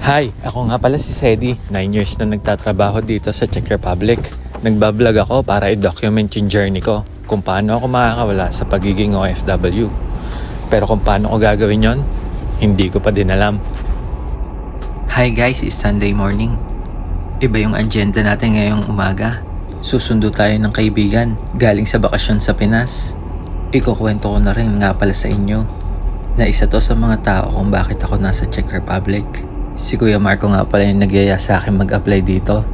Hi, ako nga pala si Sedi. 9 years na nagtatrabaho dito sa Czech Republic. Nagbablog ako para i-document yung journey ko kung paano ako makakawala sa pagiging OFW. Pero kung paano ko gagawin yon, hindi ko pa din alam. Hi guys, it's Sunday morning. Iba yung agenda natin ngayong umaga. Susundo tayo ng kaibigan galing sa bakasyon sa Pinas. Ikukwento ko na rin nga pala sa inyo na isa to sa mga tao kung bakit ako nasa Czech Republic. Si Kuya Marco nga pala yung nagyaya sa akin mag-apply dito.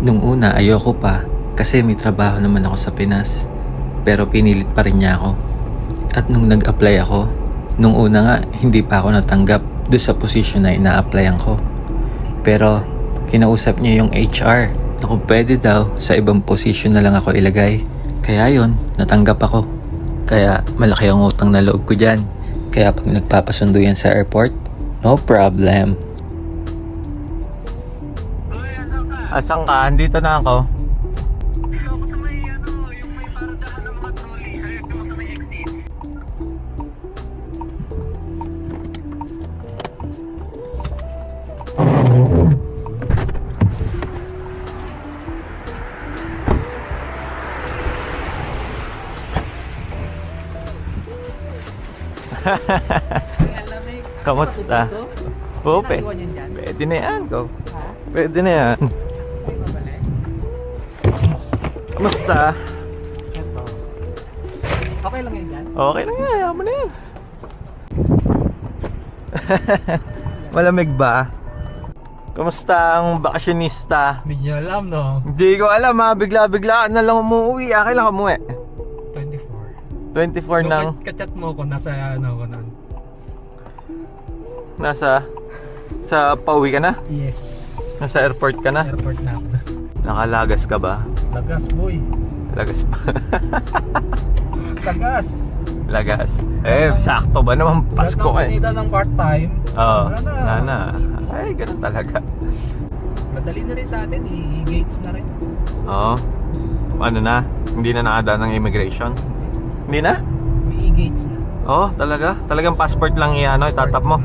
Nung una ayoko pa kasi may trabaho naman ako sa Pinas. Pero pinilit pa rin niya ako. At nung nag-apply ako, nung una nga hindi pa ako natanggap doon sa position na ina-applyan ko. Pero kinausap niya yung HR na kung pwede daw sa ibang position na lang ako ilagay. Kaya yon, natanggap ako. Kaya malaki ang utang na loob ko dyan. Kaya pag nagpapasundo yan sa airport, no problem. Asan ka? Andito na ako. Ako sa may yung may paradahan ng mga trolley, hayag mo sa may exit. Kamusta? Oo, pwede na yan. Go. Pwede na yan. Kamusta? Okay lang yan. Okay lang yan. Ayaw mo na yan. Malamig ba? Kamusta ang bakasyonista? Hindi nyo alam, no? Hindi ko alam ha. Bigla-bigla na lang umuwi. Kailan ka umuwi? 24. 24 ng... Kachat mo ko nasa ko nun. Nasa... Sa pauwi ka na? Yes. Nasa airport ka na? Airport na ako. Nakalagas ka ba? Lagas, boy. Lagas pa. Lagas. Lagas. Sakto ba naman Pasko ka eh? Lahat ng ng part-time. Oo. Wala na. Ay, ganun talaga. Madali na rin sa atin. I-gates na rin. Oo. Ano na? Hindi na nakadaan ng immigration? Hindi na? May e-gates na. Oo, talaga? Talagang passport lang itatap mo?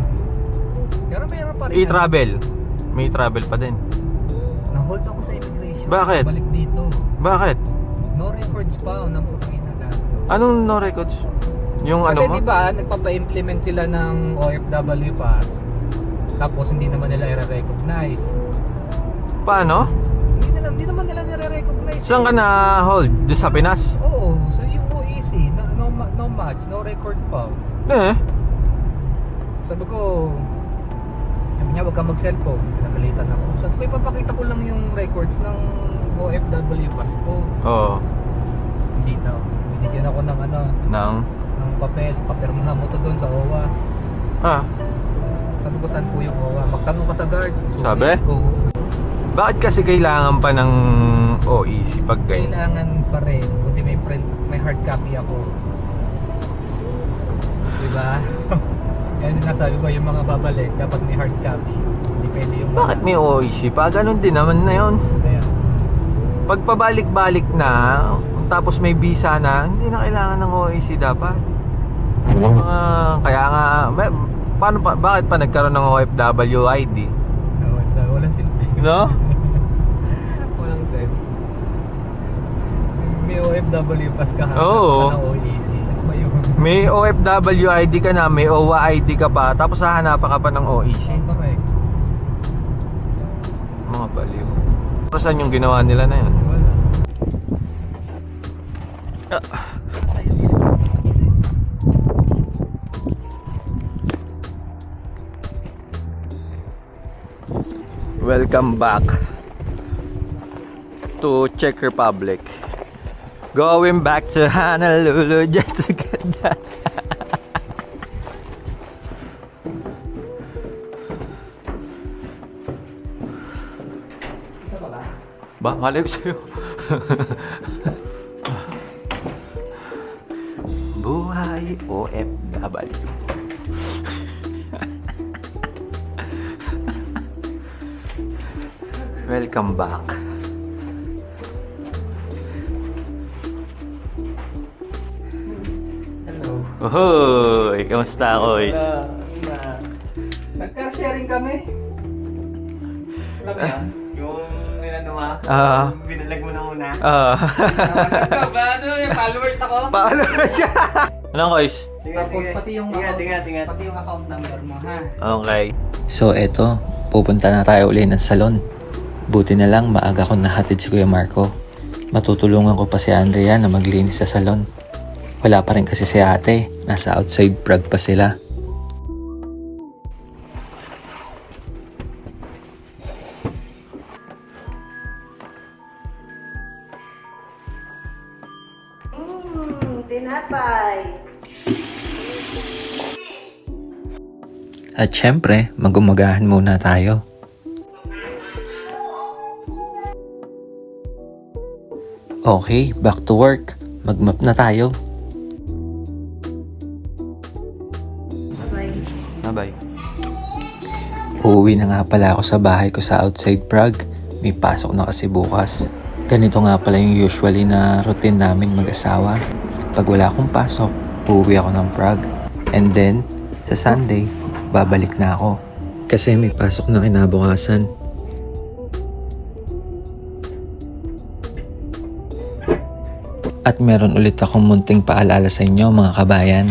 Pero mayroon pa rin. I-travel? May travel pa din. Na-hold ako sa immigration. Bakit? Balik dito. Bakit? No records pa. Nang putangin na gago. Anong no records? Yung Kasi ano mo? diba, nagpapa-implement sila ng OFW pass. Tapos hindi naman nila i-recognize. Paano? Hindi naman nila nire-recognize. Saan ka na hold? Doon sa Pinas? Oo, so yung OEC, no match, no record pa. Sabi niya, wag kang mag-cellphone. Nagalitan ako. Sabi ko, ipapakita ko lang yung records ng OFW pass ko. Oo. Hindi daw. Binigyan ako ng Nang? ng papel. Papirmahan mo to doon sa OWA. Ah, Sabi ko, saan po yung OWA? Magtanong ka sa guard. Sabi? Oo. bakit kasi kailangan pa ng OEC pag ganyan? Kailangan pa rin. Buti may hard copy ako. Diba? Yan sinasabi ko, yung mga babalik, dapat may hard copy. Hindi pwede yung... Bakit may OEC pa? Ganun din naman na yun. Kaya, Pag pabalik-balik na, tapos may visa na, hindi na kailangan ng OEC dapat. Kaya nga, bakit pa nagkaroon ng OFW ID? walang silbi. No? Walang sense. May OFW pass ka hanggang Oo. ka ng OEC. Ano ba yun? May OFW ID ka na, may OWA ID ka pa, tapos hahanapan ka pa ng OEC. Correct. Mga baliw. Pero saan yung ginawa nila na yun? Wala. Welcome back to Czech Republic. Going back to Honolulu just to get that. Isa pa ba? Ba, malay ko sa'yo. Buhay OFW. Welcome back. Hello. Ohoy, kamusta, Koys? Nag-car sharing kami. lang yan. Yung ninanuma. Binalag mo na muna. Ano yung followers ako? Paano na siya? Anong guys? Tapos pati yung Tingat. pati yung account number mo, ha? Okay. So eto, pupunta na tayo uli ng salon. Buti na lang maaga ko nahatid si Kuya Marco. Matutulungan ko pa si Andrea na maglinis sa salon. Wala pa rin kasi si ate, nasa outside Prague pa sila. Tinapay. At syempre, magumagahan muna tayo. Okay, back to work. Magmap na tayo. Bye-bye. Uuwi na nga pala ako sa bahay ko sa outside Prague. May pasok na kasi bukas. Ganito nga pala yung usually na routine namin mag-asawa. Pag wala akong pasok, uuwi ako ng Prague. And then, sa Sunday, babalik na ako. Kasi may pasok na kinabukasan. At meron ulit akong munting paalala sa inyo mga kabayan.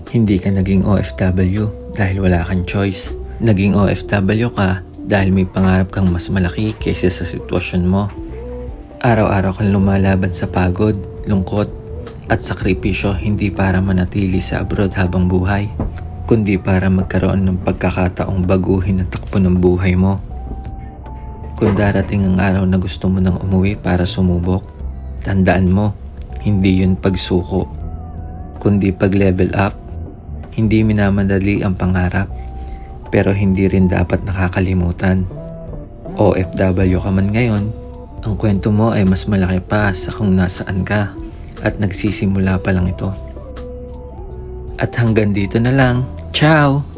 Hindi ka naging OFW dahil wala kang choice. Naging OFW ka dahil may pangarap kang mas malaki kaysa sa sitwasyon mo. Araw-araw kang lumalaban sa pagod, lungkot, at sakripisyo hindi para manatili sa abroad habang buhay, kundi para magkaroon ng pagkakataong baguhin ang takbo ng buhay mo. Kung darating ang araw na gusto mo nang umuwi para sumubok, tandaan mo, hindi yun pagsuko, kundi pag-level up. Hindi minamadali ang pangarap, pero hindi rin dapat nakakalimutan. OFW ka man ngayon, ang kwento mo ay mas malaki pa sa kung nasaan ka at nagsisimula pa lang ito. At hanggang dito na lang. Ciao!